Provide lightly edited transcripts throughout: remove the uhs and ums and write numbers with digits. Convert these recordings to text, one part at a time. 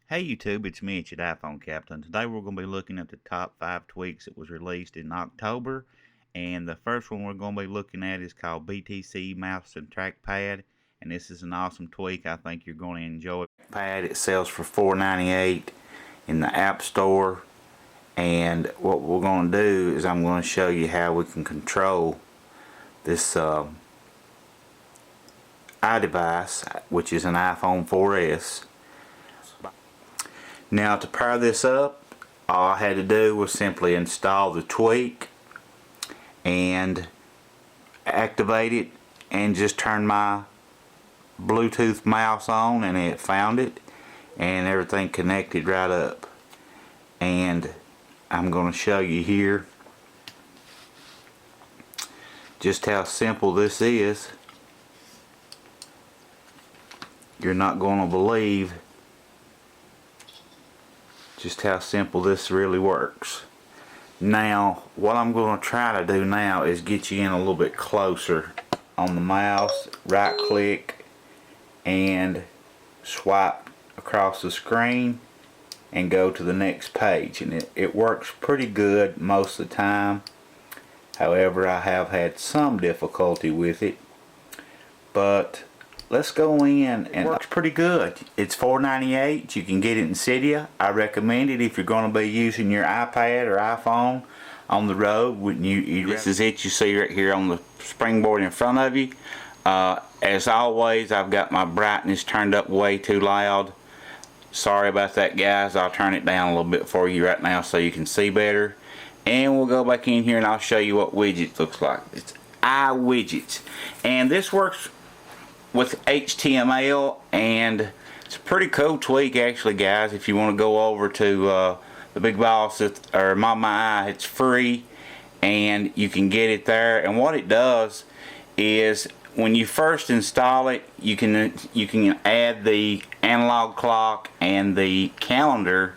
Hey YouTube, it's me, it's your iPhone Captain. Today we're going to be looking at the top 5 tweaks that was released in October. And the first one we're going to be looking at is called BTC Mouse and Trackpad. And this is an awesome tweak. I think you're going to enjoy it. It sells for $4.98 in the App Store. And what we're going to do is I'm going to show you how we can control this iDevice, which is an iPhone 4S. Now to power this up, all I had to do was simply install the tweak and activate it and just turn my Bluetooth mouse on, and it found it and everything connected right up. And I'm going to show you here just how simple this is. You're not going to believe just how simple this really works. Now what I'm going to try to do now is get you in a little bit closer on the mouse. Right click and swipe across the screen and go to the next page, and it works pretty good most of the time. However, I have had some difficulty with it, but let's go in, and it works pretty good. It's $4.98. You can get it in Cydia. I recommend it if you're going to be using your iPad or iPhone on the road. This is it you see right here on the springboard in front of you. As always, I've got my brightness turned up way too loud. Sorry about that, guys. I'll turn it down a little bit for you right now so you can see better. And we'll go back in here and I'll show you what widget looks like. It's iWidgets, and this works with HTML, and it's a pretty cool tweak actually, guys. If you want to go over to the Big Boss or Mama I, it's free and you can get it there. And what it does is when you first install it, you can add the analog clock and the calendar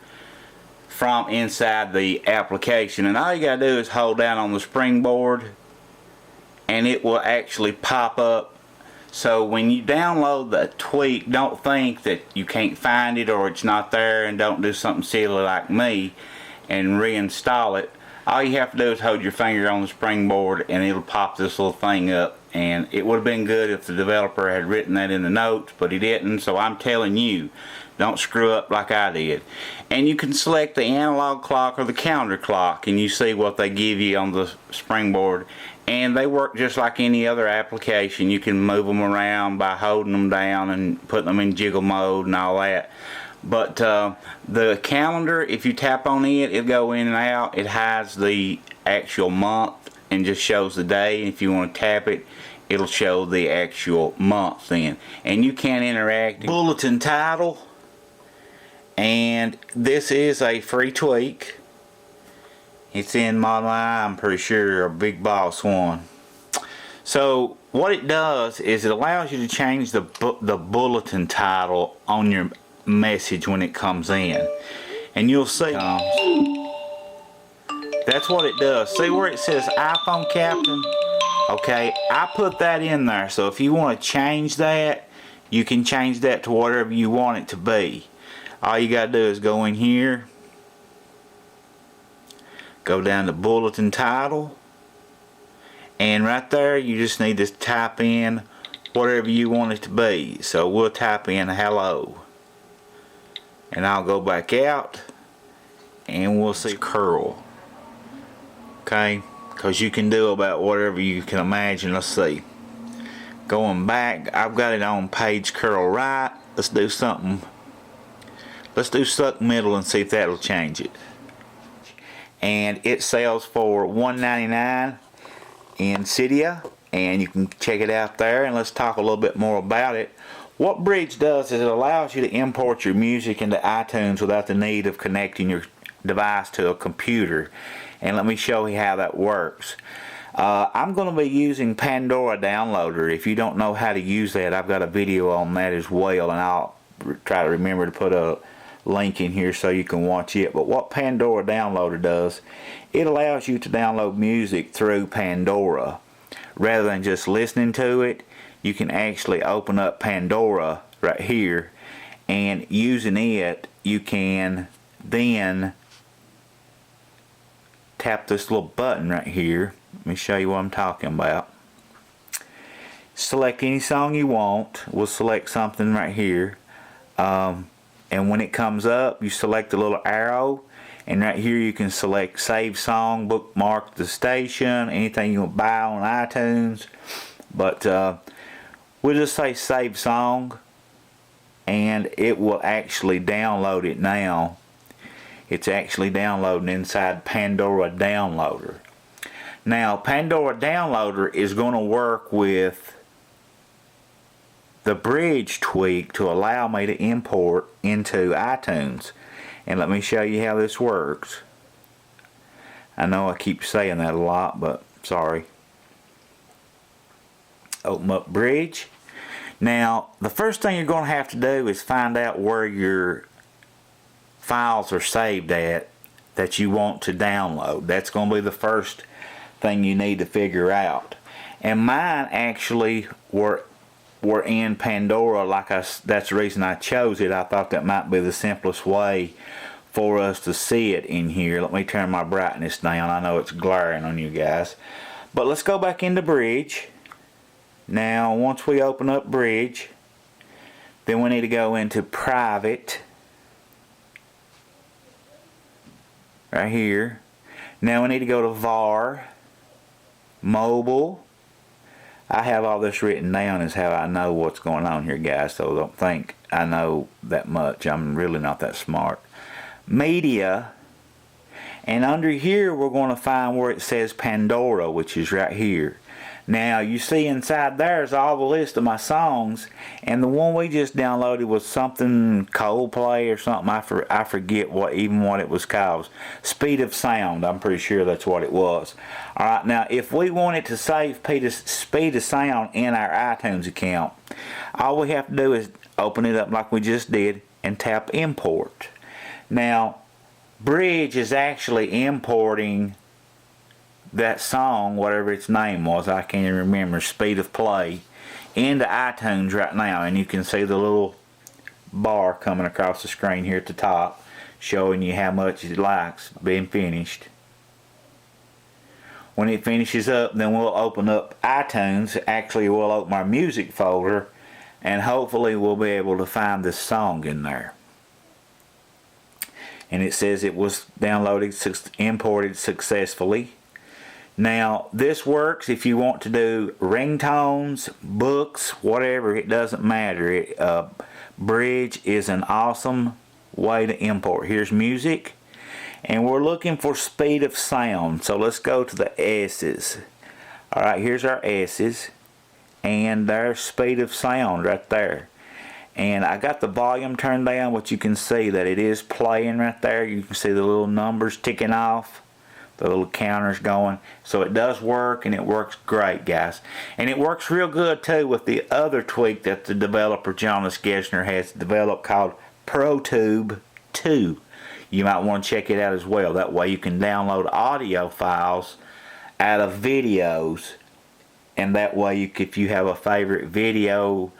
from inside the application, and all you gotta do is hold down on the springboard and it will actually pop up. So when you download the tweak, don't think that you can't find it or it's not there, and don't do something silly like me and reinstall it. All you have to do is hold your finger on the springboard and it'll pop this little thing up. And it would have been good if the developer had written that in the notes, but he didn't, so I'm telling you, don't screw up like I did. And you can select the analog clock or the calendar clock, and you see what they give you on the springboard. And they work just like any other application. You can move them around by holding them down and putting them in jiggle mode and all that. But the calendar, if you tap on it, it'll go in and out. It hides the actual month and just shows the day. If you want to tap it, it'll show the actual month then. And you can interact. Bulletin title. And this is a free tweak. It's in Model I, I'm pretty sure, a Big Boss one. So what it does is it allows you to change the bulletin title on your message when it comes in. And you'll see. That's what it does. See where it says iPhone Captain? Okay, I put that in there. So if you want to change that, you can change that to whatever you want it to be. All you gotta do is go in here, go down to bulletin title, and right there you just need to type in whatever you want it to be. So we'll type in hello, and I'll go back out and we'll see curl. Okay, because you can do about whatever you can imagine. Let's see, going back, I've got it on page curl right. Let's do something. Let's do stuck middle and see if that'll change it. And it sells for $1.99 in Cydia, and you can check it out there. And let's talk a little bit more about it. What Bridge does is it allows you to import your music into iTunes without the need of connecting your device to a computer. And let me show you how that works. I'm going to be using Pandora Downloader. If you don't know how to use that, I've got a video on that as well, and I'll try to remember to put a link in here so you can watch it. But what Pandora Downloader does, it allows you to download music through Pandora rather than just listening to it. You can actually open up Pandora right here and using it, you can then tap this little button right here. Let me show you what I'm talking about. Select any song you want. We'll select something right here, and when it comes up, you select the little arrow, and right here you can select save song, bookmark the station, anything you want to buy on iTunes. But we'll just say save song, and it will actually download it now. It's actually downloading inside Pandora Downloader. Now, Pandora Downloader is going to work with the bridge tweak to allow me to import into iTunes. And let me show you how this works. I know I keep saying that a lot, but sorry. Open up bridge. Now, the first thing you're going to have to do is find out where your files are saved at that you want to download. That's going to be the first thing you need to figure out. And mine actually were in Pandora. That's the reason I chose it. I thought that might be the simplest way for us to see it in here. Let me turn my brightness down. I know it's glaring on you guys. But let's go back into bridge. Now, once we open up bridge, then we need to go into private. Right here. Now we need to go to VAR, mobile. I have all this written down is how I know what's going on here, guys, so don't think I know that much. I'm really not that smart. Media, and under here we're going to find where it says Pandora, which is right here. Now you see inside there is all the list of my songs, and the one we just downloaded was something Coldplay or something. I forget what it was called. Speed of Sound. I'm pretty sure that's what it was. All right. Now if we wanted to save Speed of Sound in our iTunes account, all we have to do is open it up like we just did and tap import. Now Bridge is actually importing that song, whatever its name was, I can't even remember, Speed of Play, into iTunes right now. And you can see the little bar coming across the screen here at the top showing you how much it likes being finished. When it finishes up, then we'll open up iTunes. Actually, we'll open our music folder, and hopefully we'll be able to find this song in there. And it says it was downloaded, imported successfully. Now this works if you want to do ringtones, books, whatever. It doesn't matter. Bridge is an awesome way to import. Here's music, and we're looking for speed of sound, so let's go to the S's. Alright, here's our S's, and there's speed of sound right there. And I got the volume turned down, but you can see that it is playing right there. You can see the little numbers ticking off, the little counters going. So it does work, and it works great, guys. And it works real good too with the other tweak that the developer Jonas Gesner has developed called ProTube 2. You might want to check it out as well. That way you can download audio files out of videos, and that way if you have a favorite video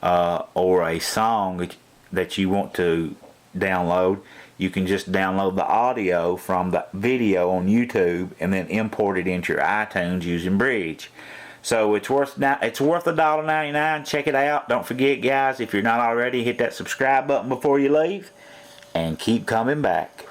or a song that you want to download, you can just download the audio from the video on YouTube and then import it into your iTunes using Bridge. So it's worth $1.99. Check it out. Don't forget, guys, if you're not already, hit that subscribe button before you leave, and keep coming back.